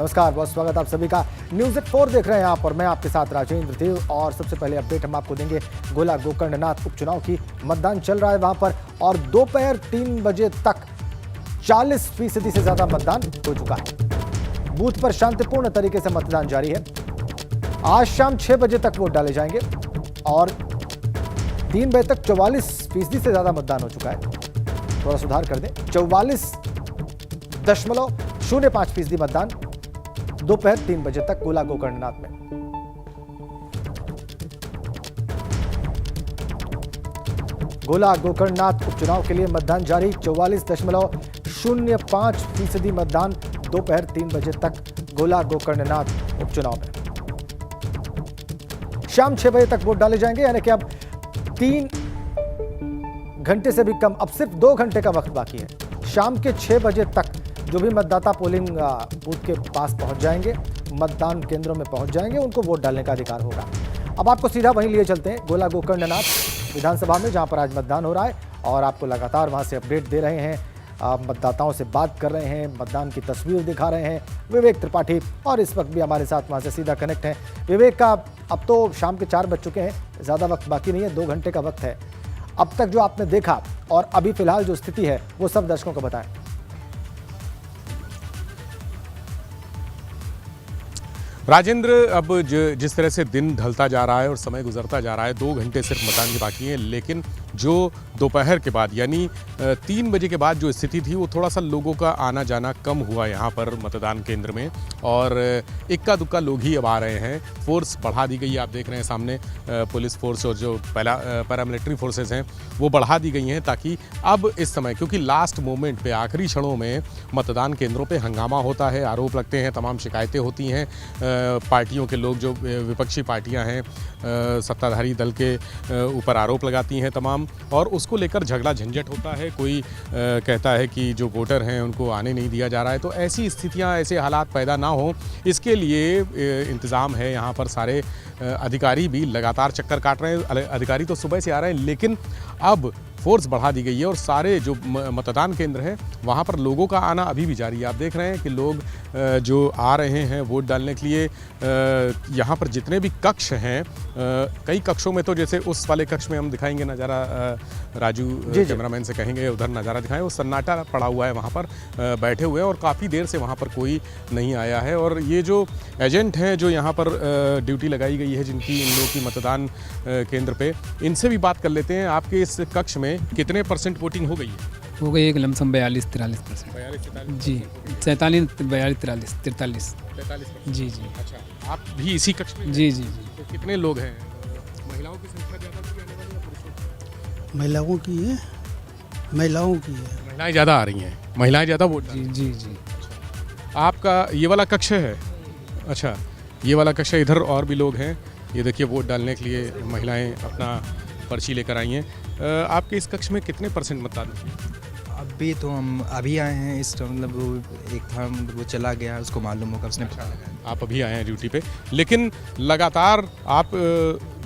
नमस्कार, बहुत स्वागत आप सभी का। न्यूज़ 4 देख रहे हैं आप और मैं आपके साथ राजेंद्र देव। और सबसे पहले अपडेट हम आपको देंगे गोला गोकर्णनाथ उपचुनाव की। मतदान चल रहा है वहां पर और दोपहर 3 बजे तक 40% से ज्यादा मतदान हो चुका है। बूथ पर शांतिपूर्ण तरीके से मतदान जारी है। आज शाम 6 बजे तक वोट डाले जाएंगे और 3 बजे तक 44% से ज्यादा मतदान हो चुका है। थोड़ा सुधार कर दें, 44.05% मतदान दोपहर 3 बजे तक गोला गोकर्णनाथ में। गोला गोकर्णनाथ उपचुनाव के लिए मतदान जारी। 44.05% मतदान दोपहर 3 बजे तक गोला गोकर्णनाथ उपचुनाव में। शाम 6 बजे तक वोट डाले जाएंगे, यानी कि अब 3 घंटे से भी कम, अब सिर्फ 2 घंटे का वक्त बाकी है। शाम के 6 बजे तक जो भी मतदाता पोलिंग बूथ के पास पहुंच जाएंगे, मतदान केंद्रों में पहुंच जाएंगे, उनको वोट डालने का अधिकार होगा। अब आपको सीधा वहीं लिए चलते हैं गोला गोकर्णनाथ विधानसभा में, जहां पर आज मतदान हो रहा है और आपको लगातार वहां से अपडेट दे रहे हैं, मतदाताओं से बात कर रहे हैं, मतदान की तस्वीर दिखा रहे हैं विवेक त्रिपाठी, और इस वक्त भी हमारे साथ वहां से सीधा कनेक्ट हैं। विवेक का अब तो शाम के 4 बज चुके हैं, ज़्यादा वक्त बाकी नहीं है, 2 घंटे का वक्त है। अब तक जो आपने देखा और अभी फिलहाल जो स्थिति है वो सब दर्शकों को बताएं। राजेंद्र, अब जिस तरह से दिन ढलता जा रहा है और समय गुजरता जा रहा है, 2 घंटे सिर्फ मतदान के बाकी हैं, लेकिन जो दोपहर के बाद यानी 3 बजे के बाद जो स्थिति थी वो थोड़ा सा लोगों का आना जाना कम हुआ यहाँ पर मतदान केंद्र में, और इक्का दुक्का लोग ही अब आ रहे हैं। फोर्स बढ़ा दी गई है, आप देख रहे हैं सामने पुलिस फोर्स और जो पैरामिलिट्री फोर्सेस हैं वो बढ़ा दी गई हैं, ताकि अब इस समय, क्योंकि लास्ट मोमेंट पे आखिरी क्षणों में मतदान केंद्रों पे हंगामा होता है, आरोप लगते हैं, तमाम शिकायतें होती हैं, पार्टियों के लोग जो विपक्षी पार्टियां हैं सत्ताधारी दल के ऊपर आरोप लगाती हैं तमाम, और उसको लेकर झगड़ा झंझट होता है। कोई कहता है कि जो वोटर हैं उनको आने नहीं दिया जा रहा है। तो ऐसी स्थितियां, ऐसे हालात पैदा ना हो, इसके लिए इंतज़ाम है यहाँ पर। सारे अधिकारी भी लगातार चक्कर काट रहे हैं। अधिकारी तो सुबह से आ रहे हैं, लेकिन अब फोर्स बढ़ा दी गई है और सारे जो मतदान केंद्र हैं वहाँ पर लोगों का आना अभी भी जारी है। आप देख रहे हैं कि लोग जो आ रहे हैं वोट डालने के लिए, यहाँ पर जितने भी कक्ष हैं, कई कक्षों में तो जैसे उस वाले कक्ष में हम दिखाएंगे नज़ारा, राजू कैमरामैन से कहेंगे उधर नज़ारा दिखाएं, वो सन्नाटा पड़ा हुआ है, वहाँ पर बैठे हुए हैं और काफ़ी देर से वहाँ पर कोई नहीं आया है। और ये जो एजेंट हैं जो यहाँ पर ड्यूटी लगाई गई है, जिनकी इन लोगों की मतदान केंद्र पे, इनसे भी बात कर लेते हैं। आपके इस कक्ष में कितने % वोटिंग हो गई है? हो गई एक लमसम 42-43%। 42-43 जी, 47-42-43 जी जी। अच्छा, आप भी इसी कक्ष में? जी जी जी। तो कितने लोग हैं? महिलाओं की संख्या ज़्यादा थी आने वाली या पुरुषों की? महिलाओं की है। महिलाएं ज़्यादा आ रही हैं, महिलाएं ज़्यादा वोट जी जी जी। आपका ये वाला कक्ष है? अच्छा, ये वाला कक्ष है। इधर और भी लोग हैं, ये देखिए वोट डालने के लिए महिलाएं अपना पर्ची लेकर आई हैं। आपके इस कक्ष में कितने % मतदान हुए? अभी तो हम अभी आए हैं, इस मतलब वो एक था वो चला गया, उसको मालूम होगा, उसने पता लगाया। आप अभी आए हैं ड्यूटी पे, लेकिन लगातार आप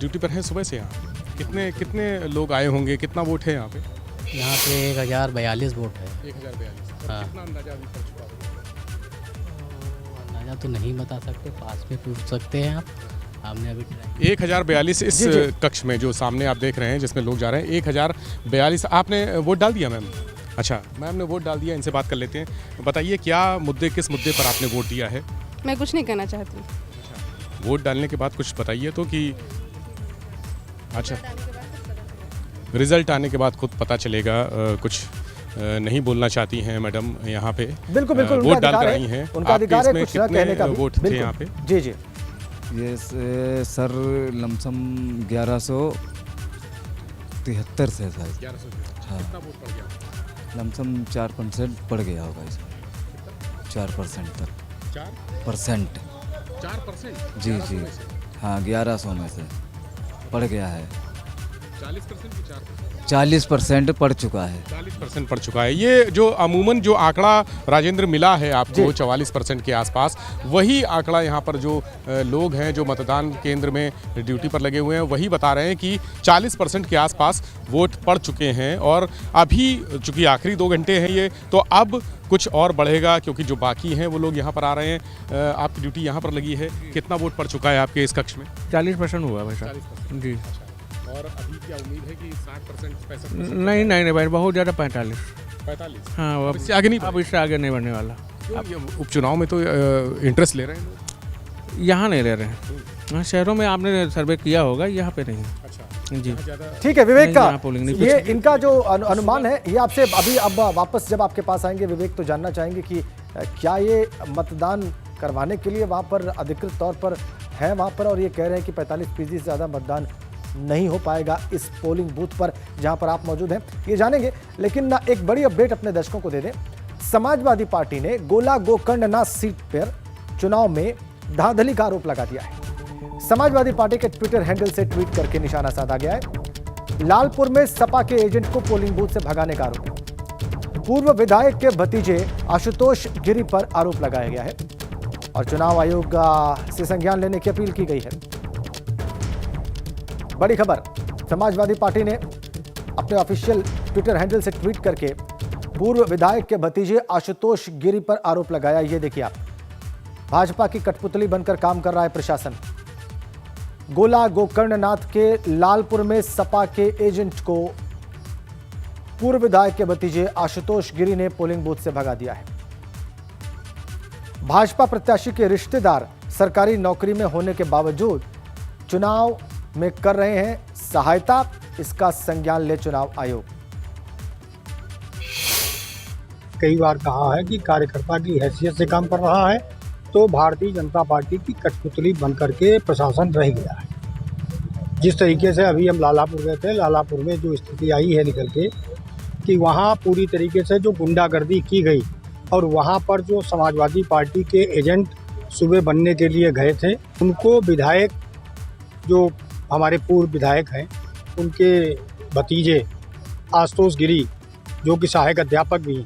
ड्यूटी पर हैं सुबह से यहाँ? कितने लोग आए होंगे, कितना वोट है यहाँ पे? यहाँ पे 1042 वोट है। 1042। हाँ। कितना अंदाजा अभी पड़ चुका होगा? अंदाजा तो नहीं बता सकते, पास में पूछ सकते हैं आप। हमने अभी 1042 इस कक्ष में जो सामने आप देख रहे हैं जिसमें लोग जा रहे हैं, 1042। आपने वोट डाल दिया मैम? अच्छा, मैम ने वोट डाल दिया, इनसे बात कर लेते हैं। बताइए क्या मुद्दे, किस मुद्दे पर आपने वोट दिया है? मैं कुछ नहीं कहना चाहती। वोट डालने के बाद कुछ बताइए तो कि अच्छा, रिजल्ट आने के बाद खुद पता चलेगा। कुछ नहीं बोलना चाहती हैं मैडम यहाँ पे? बिल्कुल बिल्कुल, वोट डालकर आई हैं। उनका अधिकार है कुछ न कहने का भी। वोट थे यहाँ पे? जी जी। ये सर लमसम 1173 से शायद। 1100। हाँ, कितना वोट पड़ गया? लमसम 4% पड़ गया होगा इसमें, 4% तक। 4%? जी जी, हाँ 1100 में से पड़ गया है। 40% पड़ चुका है। 40% पड़ चुका है। ये जो अमूमन जो आंकड़ा राजेंद्र मिला है आपको 44% के आसपास, वही आंकड़ा यहाँ पर जो लोग हैं जो मतदान केंद्र में ड्यूटी पर लगे हुए हैं वही बता रहे हैं कि 40% के आसपास वोट पड़ चुके हैं। और अभी चूंकि आखिरी 2 घंटे हैं ये, तो अब कुछ और बढ़ेगा क्योंकि जो बाकी हैं वो लोग यहाँ पर आ रहे हैं। आपकी ड्यूटी यहाँ पर लगी है, कितना वोट पड़ चुका है आपके इस कक्ष में? 40% हुआ भाई साहब जी। और अभी क्या उम्मीद है कि 60% 65%? नहीं भाई, बहुत ज़्यादा 45। 45? हाँ, अब इससे आगे नहीं? अब इससे आगे नहीं बढ़ने वाला। अब ये उपचुनाव में तो इंटरेस्ट ले रहे हैं लोग? यहाँ नहीं ले रहे हैं। हाँ, शहरों में आपने सर्वे किया होगा, यहाँ पे नहीं। अच्छा जी, ठीक है विवेक का यहाँ पोलिंग नहीं। ये इनका जो अनुमान है ये आपसे अभी अब वापस जब आपके पास आएंगे विवेक तो जानना चाहेंगे कि क्या ये मतदान करवाने के लिए वहाँ पर अधिकृत तौर पर है वहाँ पर, और ये कह रहे हैं कि 45% से ज़्यादा मतदान नहीं हो पाएगा इस पोलिंग बूथ पर जहाँ पर आप मौजूद हैं, ये जानेंगे। लेकिन ना एक बड़ी अपडेट अपने दर्शकों को दे दें। समाजवादी पार्टी ने गोला गोकर्णनाथ सीट पर चुनाव में धांधली का आरोप लगा दिया है। समाजवादी पार्टी के ट्विटर हैंडल से ट्वीट करके निशाना साधा गया है। लालपुर में सपा के एजेंट को पोलिंग बूथ से भगाने का आरोप। पूर्व विधायक के भतीजे आशुतोष गिरी पर आरोप लगाया गया है और चुनाव आयोग से संज्ञान लेने की अपील की गई है। बड़ी खबर, समाजवादी पार्टी ने अपने ऑफिशियल ट्विटर हैंडल से ट्वीट करके पूर्व विधायक के भतीजे आशुतोष गिरी पर आरोप लगाया। ये देखिए आप, भाजपा की कठपुतली बनकर काम कर रहा है प्रशासन। गोला गोकर्णनाथ के लालपुर में सपा के एजेंट को पूर्व विधायक के भतीजे आशुतोष गिरी ने पोलिंग बूथ से भगा दिया है। भाजपा प्रत्याशी के रिश्तेदार सरकारी नौकरी में होने के बावजूद चुनाव में कर रहे हैं सहायता, इसका संज्ञान ले चुनाव आयोग। कई बार कहा है कि कार्यकर्ता की हैसियत से काम कर रहा है, तो भारतीय जनता पार्टी की कठपुतली बनकर के प्रशासन रह गया है। जिस तरीके से अभी हम लालापुर गए थे, लालापुर में जो स्थिति आई है निकल के कि वहाँ पूरी तरीके से जो गुंडागर्दी की गई और वहाँ पर जो समाजवादी पार्टी के एजेंट सुबह बनने के लिए गए थे, उनको विधायक जो हमारे पूर्व विधायक हैं उनके भतीजे आशुतोष गिरी जो कि सहायक अध्यापक भी हैं,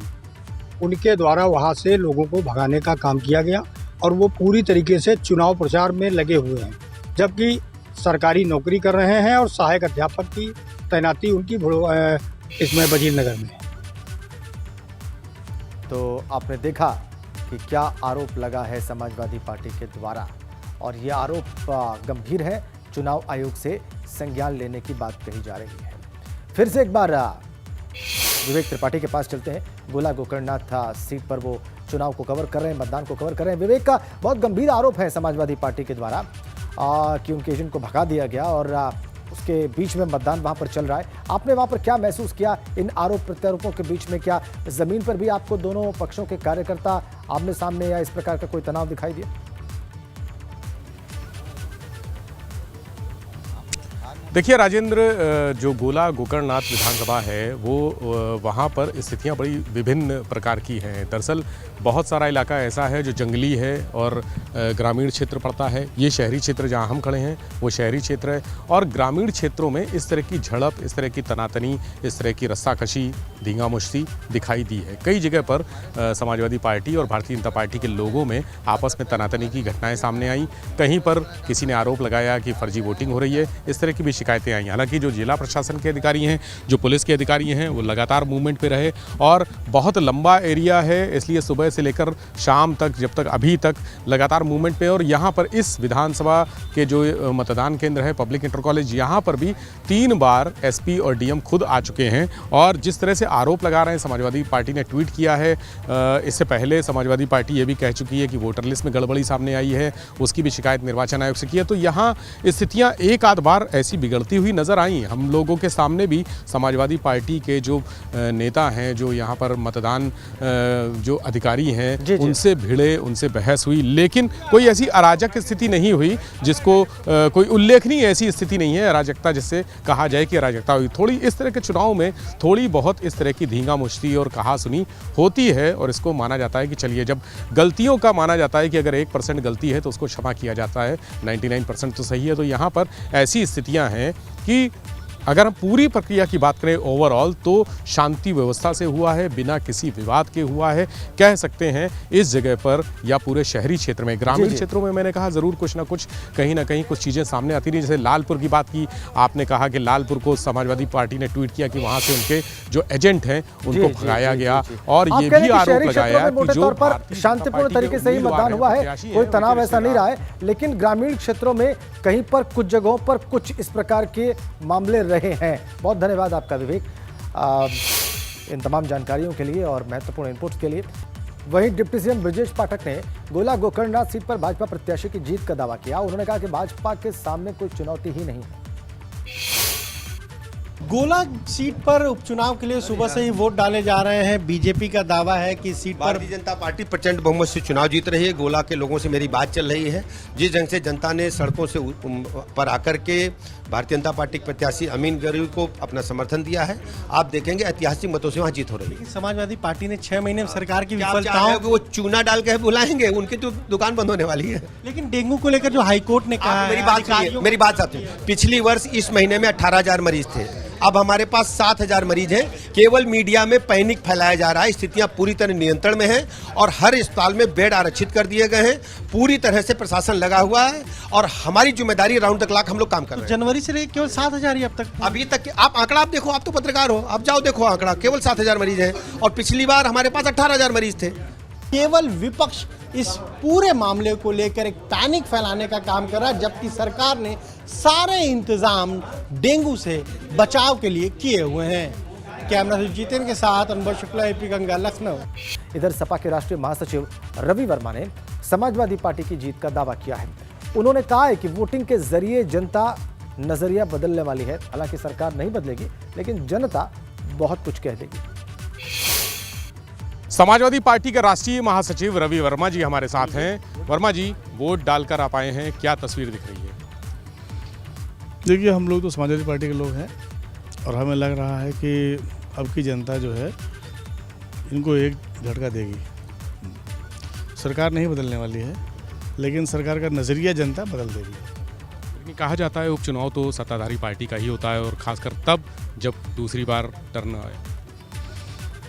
उनके द्वारा वहाँ से लोगों को भगाने का काम किया गया और वो पूरी तरीके से चुनाव प्रचार में लगे हुए हैं, जबकि सरकारी नौकरी कर रहे हैं और सहायक अध्यापक की तैनाती उनकी इसमें वजीर नगर में है। तो आपने देखा कि क्या आरोप लगा है समाजवादी पार्टी के द्वारा, और ये आरोप गंभीर है। चुनाव आयोग से संज्ञान लेने की बात कही जा रही है। फिर से एक बार विवेक त्रिपाठी के पास चलते हैं। गोला गोकर्णनाथ सीट पर वो चुनाव को कवर कर रहे हैं, मतदान को कवर कर रहे हैं। विवेक का बहुत गंभीर आरोप है समाजवादी पार्टी के द्वारा कि उनके एजेंट को भगा दिया गया और उसके बीच में मतदान वहां पर चल रहा है। आपने वहां पर क्या महसूस किया इन आरोप प्रत्यारोपों के बीच में? क्या जमीन पर भी आपको दोनों पक्षों के कार्यकर्ता आमने सामने या इस प्रकार का कोई तनाव दिखाई दिया? देखिए राजेंद्र, जो गोला गोकर्णनाथ विधानसभा है वो वहाँ पर स्थितियाँ बड़ी विभिन्न प्रकार की हैं। दरअसल बहुत सारा इलाका ऐसा है जो जंगली है और ग्रामीण क्षेत्र पड़ता है। ये शहरी क्षेत्र जहाँ हम खड़े हैं वो शहरी क्षेत्र है, और ग्रामीण क्षेत्रों में इस तरह की झड़प, इस तरह की तनातनी, इस तरह की रस्साकशी, धींगा मुश्ती दिखाई दी है। कई जगह पर समाजवादी पार्टी और भारतीय जनता पार्टी के लोगों में आपस में तनातनी की घटनाएँ सामने आई। कहीं पर किसी ने आरोप लगाया कि फर्जी वोटिंग हो रही है, इस तरह की भी शिकायतें आई। हालांकि जो जिला प्रशासन के अधिकारी हैं, जो पुलिस के अधिकारी हैं, वो लगातार मूवमेंट पे रहे और बहुत लंबा एरिया है, इसलिए सुबह से लेकर शाम तक, जब तक अभी तक लगातार मूवमेंट पे। और यहाँ पर इस विधानसभा के जो मतदान केंद्र है पब्लिक इंटर कॉलेज, यहाँ पर भी 3 बार एसपी और डीएम खुद आ चुके हैं। और जिस तरह से आरोप लगा रहे हैं, समाजवादी पार्टी ने ट्वीट किया है। इससे पहले समाजवादी पार्टी ये भी कह चुकी है कि वोटर लिस्ट में गड़बड़ी सामने आई है, उसकी भी शिकायत निर्वाचन आयोग से की है। तो यहाँ स्थितियाँ एक आध बार ऐसी बिगड़ती हुई नजर आई। हम लोगों के सामने भी समाजवादी पार्टी के जो नेता हैं, जो यहाँ पर मतदान जो अधिकारी हैं, उनसे भिड़े, उनसे बहस हुई, लेकिन कोई ऐसी अराजक स्थिति नहीं हुई जिसको कोई उल्लेखनीय ऐसी स्थिति नहीं है अराजकता जिससे कहा जाए कि अराजकता हुई। थोड़ी इस तरह के चुनाव में थोड़ी बहुत इस तरह की धींगा मुश्ती और कहासुनी होती है, और इसको माना जाता है कि चलिए, जब गलतियों का माना जाता है कि अगर 1% गलती है तो उसको क्षमा किया जाता है, 99% तो सही है। तो यहाँ पर ऐसी स्थितियाँ हैं कि अगर हम पूरी प्रक्रिया की बात करें ओवरऑल तो शांति व्यवस्था से हुआ है, बिना किसी विवाद के हुआ है, कह सकते हैं इस जगह पर या पूरे शहरी क्षेत्र में। ग्रामीण क्षेत्रों में मैंने कहा ज़रूर कुछ ना कुछ कहीं ना कहीं कुछ चीज़ें सामने आती रही। जैसे लालपुर की बात की आपने, कहा कि लालपुर को समाजवादी पार्टी ने ट्वीट किया कि वहाँ से उनके जो एजेंट हैं उनको भगाया गया, और ये भी आरोप लगाया कि जो शांतिपूर्ण तरीके से ही मतदान हुआ है, कोई तनाव ऐसा नहीं रहा है। लेकिन ग्रामीण क्षेत्रों में कहीं पर कुछ जगहों पर कुछ इस प्रकार के मामले रहे हैं। बहुत धन्यवाद आपका विवेक इन तमाम जानकारियों के लिए और महत्वपूर्ण इनपुट्स के लिए। वहीं डिप्टी सीएम ब्रजेश पाठक ने गोला गोकर्णनाथ सीट पर भाजपा प्रत्याशी की जीत का दावा किया। उन्होंने कहा कि भाजपा के सामने कोई चुनौती ही नहीं है। गोला सीट पर उपचुनाव के लिए सुबह से ही वोट डाले जा रहे हैं। बीजेपी का दावा है कि सीट पर भारतीय जनता पार्टी प्रचंड बहुमत से चुनाव जीत रही है। गोला के लोगों से मेरी बात चल रही है। जिस ढंग से जनता ने सड़कों से पर आकर के भारतीय जनता पार्टी के प्रत्याशी अमीन गरीब को अपना समर्थन दिया है, आप देखेंगे ऐतिहासिक मतों से वहाँ जीत हो रही है। समाजवादी पार्टी ने 6 महीने में सरकार की विफलताओं को वो चूना डाल के बुलाएंगे, उनकी तो दुकान बंद होने वाली है। लेकिन डेंगू को लेकर जो हाईकोर्ट ने कहा, मेरी बात साथी, पिछली वर्ष इस महीने में 18,000 मरीज थे, अब हमारे पास 7,000 मरीज हैं। केवल मीडिया में पैनिक फैलाया जा रहा है। स्थितियां पूरी तरह नियंत्रण में हैं और हर अस्पताल में बेड आरक्षित कर दिए गए हैं। पूरी तरह से प्रशासन लगा हुआ है और हमारी जिम्मेदारी राउंड द क्लॉक हम लोग काम कर रहे हैं। जनवरी से केवल 7,000 ही अब तक, अभी तक आप आंकड़ा आप देखो, आप तो पत्रकार हो, आप जाओ देखो आंकड़ा, केवल 7,000 मरीज हैं और पिछली बार हमारे पास 18,000 मरीज थे। केवल विपक्ष इस पूरे मामले को लेकर एक पैनिक फैलाने का काम कर रहा है, जबकि सरकार ने सारे इंतजाम डेंगू से बचाव के लिए किए हुए हैं। कैमरा से जितेंद्र के साथ अनुभव शुक्ला, एपी गंगा, लखनऊ। इधर सपा के राष्ट्रीय महासचिव रवि वर्मा ने समाजवादी पार्टी की जीत का दावा किया है। उन्होंने कहा है कि वोटिंग के जरिए जनता नजरिया बदलने वाली है। हालांकि सरकार नहीं बदलेगी, लेकिन जनता बहुत कुछ कह देगी। समाजवादी पार्टी के राष्ट्रीय महासचिव रवि वर्मा जी हमारे साथ हैं। वर्मा जी, वोट डालकर आप आए हैं, क्या तस्वीर दिख रही है? देखिए, हम लोग तो समाजवादी पार्टी के लोग हैं और हमें लग रहा है कि अब की जनता जो है इनको एक झटका देगी। सरकार नहीं बदलने वाली है, लेकिन सरकार का नज़रिया जनता बदल देगी। लेकिन कहा जाता है उपचुनाव तो सत्ताधारी पार्टी का ही होता है और खासकर तब जब दूसरी बार टर्न आए।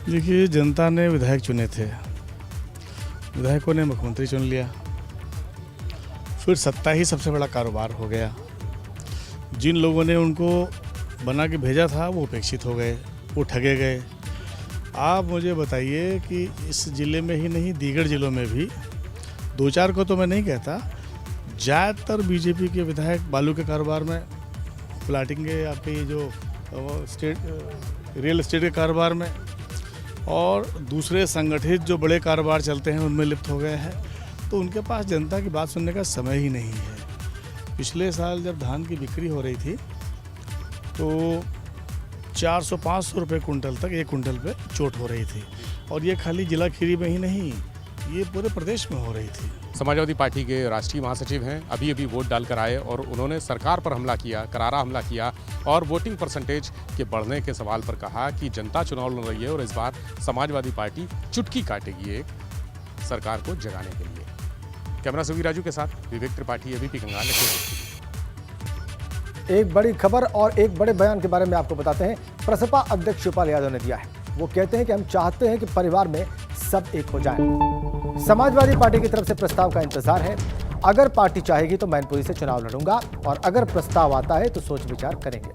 देखिए, जनता ने विधायक चुने थे, विधायकों ने मुख्यमंत्री चुन लिया, फिर सत्ता ही सबसे बड़ा कारोबार हो गया। जिन लोगों ने उनको बना के भेजा था वो उपेक्षित हो गए, वो ठगे गए। आप मुझे बताइए कि इस ज़िले में ही नहीं, दीगर ज़िलों में भी 2-4 को तो मैं नहीं कहता, ज़्यादातर बीजेपी के विधायक बालू के कारोबार में, प्लाटिंग के, आपके ये जो रियल एस्टेट के कारोबार में और दूसरे संगठित जो बड़े कारोबार चलते हैं उनमें लिप्त हो गए हैं। तो उनके पास जनता की बात सुनने का समय ही नहीं है। पिछले साल जब धान की बिक्री हो रही थी तो 400-500 रुपये कुंटल तक, एक कुंटल पे चोट हो रही थी, और ये खाली जिला खीरी में ही नहीं, ये पूरे प्रदेश में हो रही थी। समाजवादी पार्टी के राष्ट्रीय महासचिव हैं, अभी अभी वोट डालकर आए और उन्होंने सरकार पर हमला किया, करारा हमला किया और वोटिंग परसेंटेज के बढ़ने के सवाल पर कहा कि जनता चुनाव लड़ रही है और इस बार समाजवादी पार्टी चुटकी काटेगी एक सरकार को जगाने के लिए। कैमरा से राजू के साथ विवेक त्रिपाठी, एबीपी गंगा, लखनऊ। एक बड़ी खबर और एक बड़े बयान के बारे में आपको बताते हैं। प्रसपा अध्यक्ष शिवपाल यादव ने दिया है। वो कहते हैं कि हम चाहते हैं कि परिवार में सब एक हो जाए। समाजवादी पार्टी की तरफ से प्रस्ताव का इंतजार है। अगर पार्टी चाहेगी तो मैनपुरी से चुनाव लड़ूंगा और अगर प्रस्ताव आता है तो सोच विचार करेंगे।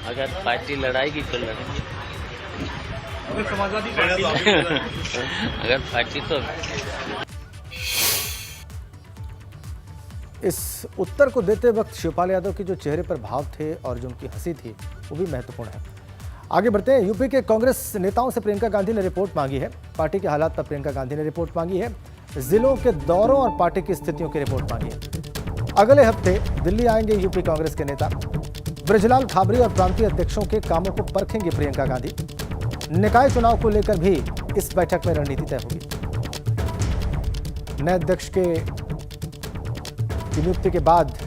अगर पार्टी लड़ाएगी तो लड़ेंगे, समाजवादी पार्टी अगर पार्टी तो। इस उत्तर को देते वक्त शिवपाल यादव के जो चेहरे पर भाव थे और जो उनकी हंसी थी वो भी महत्वपूर्ण है। आगे बढ़ते हैं। यूपी के कांग्रेस नेताओं से प्रियंका गांधी ने रिपोर्ट मांगी है। पार्टी के हालात पर प्रियंका गांधी ने रिपोर्ट मांगी है। जिलों के दौरों और पार्टी की स्थितियों की रिपोर्ट मांगी है। अगले हफ्ते दिल्ली आएंगे यूपी कांग्रेस के नेता। ब्रजलाल खाबरी और प्रांतीय अध्यक्षों के कामों को परखेंगे प्रियंका गांधी। निकाय चुनाव को लेकर भी इस बैठक में रणनीति तय होगी। नए अध्यक्ष की नियुक्ति के बाद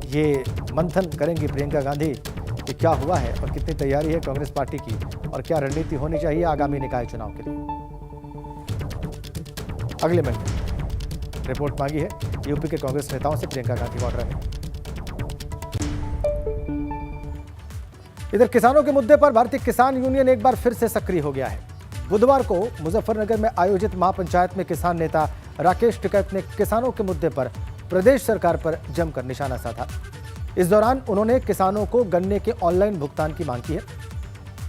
ये मंथन करेंगी प्रियंका गांधी कि क्या हुआ है और कितनी तैयारी है कांग्रेस पार्टी की और क्या रणनीति होनी चाहिए आगामी निकाय चुनाव के लिए। अगले महीने रिपोर्ट मांगी है यूपी के कांग्रेस नेताओं से प्रियंका गांधी वाड्रा ने। इधर किसानों के मुद्दे पर भारतीय किसान यूनियन एक बार फिर से सक्रिय हो गया है। बुधवार को मुजफ्फरनगर में आयोजित महापंचायत में किसान नेता राकेश टिकैत ने किसानों के मुद्दे पर प्रदेश सरकार पर जमकर निशाना साधा। इस दौरान उन्होंने किसानों को गन्ने के ऑनलाइन भुगतान की मांग की है।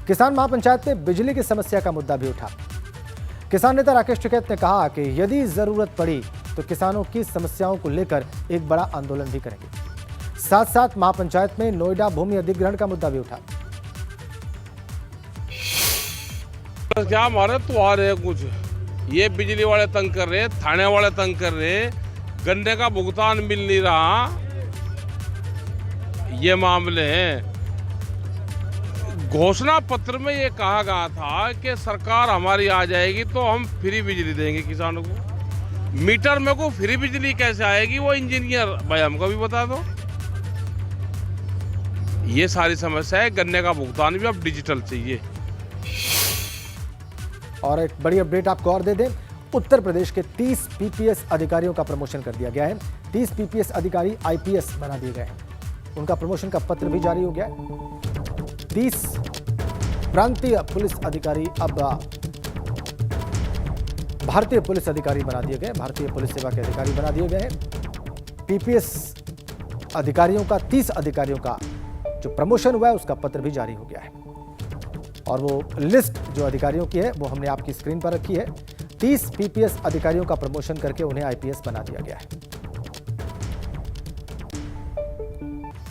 किसान महापंचायत में बिजली की समस्या का मुद्दा भी उठा। किसान नेता राकेश टिकैत ने कहा कि यदि जरूरत पड़ी तो किसानों की समस्याओं को लेकर एक बड़ा आंदोलन भी करेंगे। साथ साथ महापंचायत में नोएडा भूमि अधिग्रहण का मुद्दा भी उठा। क्या हमारे तो आ रहे कुछ ये बिजली वाले तंग कर रहे, थाने वाले तंग कर रहे, गन्ने का भुगतान मिल नहीं रहा, ये मामले हैं। घोषणा पत्र में ये कहा गया था कि सरकार हमारी आ जाएगी तो हम फ्री बिजली देंगे किसानों को। मीटर में को फ्री बिजली कैसे आएगी वो इंजीनियर भाई हमको भी बता दो। ये सारी समस्या है। गन्ने का भुगतान भी अब डिजिटल चाहिए। और एक बड़ी अपडेट आपको और दे दें, उत्तर प्रदेश के 30 पीपीएस अधिकारियों का प्रमोशन कर दिया गया है। 30 पीपीएस अधिकारी आईपीएस बना दिए गए हैं। उनका प्रमोशन का पत्र भी जारी हो गया है। 30 प्रांतीय पुलिस अधिकारी अब भारतीय पुलिस अधिकारी बना दिए गए, भारतीय पुलिस सेवा के अधिकारी बना दिए गए हैं। पीपीएस अधिकारियों का 30 अधिकारियों का जो प्रमोशन हुआ है उसका पत्र भी जारी हो गया है। और वो लिस्ट जो अधिकारियों की है वो हमने आपकी स्क्रीन पर रखी है। 30 पीपीएस अधिकारियों का प्रमोशन करके उन्हें आईपीएस बना दिया गया है।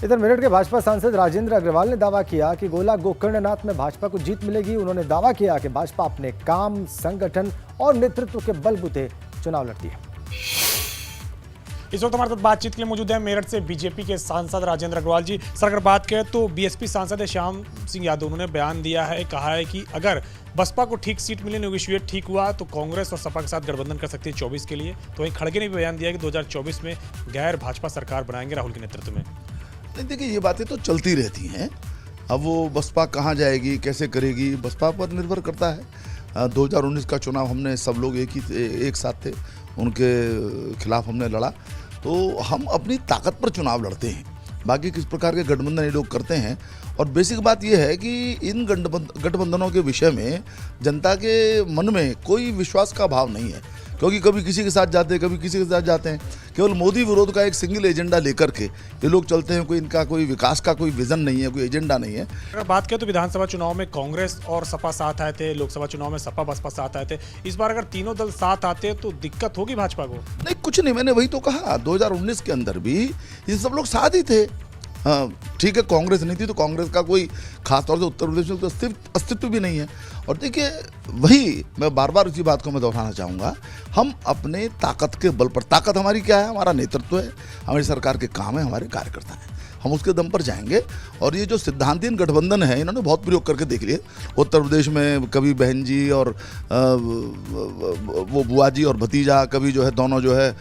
इधर मेरठ के भाजपा सांसद राजेंद्र अग्रवाल ने दावा किया कि गोला गोकर्णनाथ में भाजपा को जीत मिलेगी। उन्होंने दावा किया कि भाजपा अपने काम, संगठन और नेतृत्व के बलबूते चुनाव लड़ती है। इस वक्त हमारे साथ बातचीत के लिए मौजूद है मेरठ से बीजेपी के सांसद राजेंद्र अग्रवाल जी। सर, अगर बात करें तो बीएसपी सांसद श्याम सिंह यादव उन्होंने बयान दिया है, कहा है कि अगर बसपा को ठीक सीट मिले, नेगोशिएट ठीक हुआ तो कांग्रेस और सपा के साथ गठबंधन कर सकती है 24 के लिए। तो वहीं खड़गे ने भी बयान दिया कि 2024 में गैर भाजपा सरकार बनाएंगे राहुल के नेतृत्व में। देखिए, ये बातें तो चलती रहती हैं। अब वो बसपा कहाँ जाएगी, कैसे करेगी, बसपा पर निर्भर करता है। 2019 का चुनाव हमने सब लोग एक साथ थे, उनके खिलाफ हमने लड़ा। तो हम अपनी ताकत पर चुनाव लड़ते हैं। बाकी किस प्रकार के गठबंधन ये लोग करते हैं। और बेसिक बात यह है कि इन गठबंधनों के विषय में जनता के मन में कोई विश्वास का भाव नहीं है, क्योंकि कभी किसी के साथ जाते हैं, कभी किसी के साथ जाते हैं। केवल मोदी विरोध का एक सिंगल एजेंडा लेकर के ये लोग चलते हैं। कोई इनका कोई विकास का कोई विजन नहीं है, कोई एजेंडा नहीं है। अगर बात करें तो विधानसभा चुनाव में कांग्रेस और सपा साथ आए थे, लोकसभा चुनाव में सपा बसपा साथ आए थे। इस बार अगर तीनों दल साथ आते तो दिक्कत होगी भाजपा को? नहीं, कुछ नहीं, मैंने वही तो कहा। 2019 के अंदर भी ये सब लोग साथ ही थे। हाँ, ठीक है, कांग्रेस नहीं थी तो कांग्रेस का कोई खासतौर से उत्तर प्रदेश में तो अस्तित्व भी नहीं है। और देखिए, वही मैं बार बार उसी बात को मैं दोहराना चाहूँगा, हम अपने ताकत के बल पर, ताकत हमारी क्या है, हमारा नेतृत्व है, हमारी सरकार के काम है, हमारे कार्यकर्ता हैं, हम उसके दम पर जाएंगे। और ये जो सिद्धांतहीन गठबंधन है, इन्होंने बहुत प्रयोग करके देख लिए। उत्तर प्रदेश में कभी बहन जी और वो बुआ जी और भतीजा, कभी जो है दोनों जो है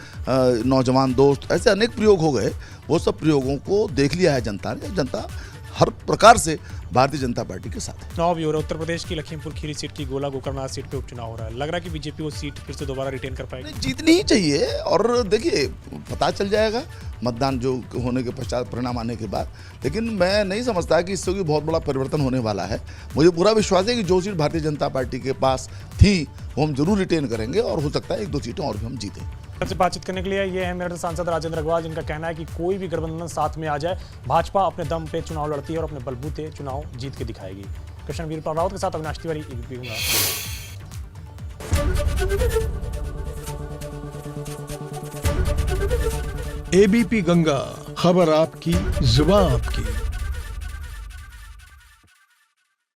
नौजवान दोस्त, ऐसे अनेक प्रयोग हो गए। वो सब प्रयोगों को देख लिया है जनता ने। जनता हर प्रकार से भारतीय जनता पार्टी के साथ है। चुनाव भी हो रहा है उत्तर प्रदेश की लखीमपुर खीरी सीट की, गोला गोकर्णनाथ सीट पे उपचुनाव हो रहा है। लग रहा है कि बीजेपी वो सीट फिर से दोबारा रिटेन कर पाएगी? जीतनी ही चाहिए। और देखिए, पता चल जाएगा मतदान जो होने के पश्चात, परिणाम आने के बाद। लेकिन मैं नहीं समझता कि इससे कोई बहुत बड़ा परिवर्तन होने वाला है। मुझे पूरा विश्वास है कि जो सीट भारतीय जनता पार्टी के पास थी वो हम जरूर रिटेन करेंगे और हो सकता है 1-2 सीटें और भी हम जीतें। से बातचीत करने के लिए ये है मेरठ सांसद राजेंद्र अग्रवाल, जिनका कहना है कि कोई भी गठबंधन साथ में आ जाए, भाजपा अपने दम पे चुनाव लड़ती है और अपने बलबूते चुनाव जीत के दिखाएगी। कृष्णवीर रावत के साथ अविनाश तिवारी, एबीपी गंगा, खबर आपकी, जुबान आपकी।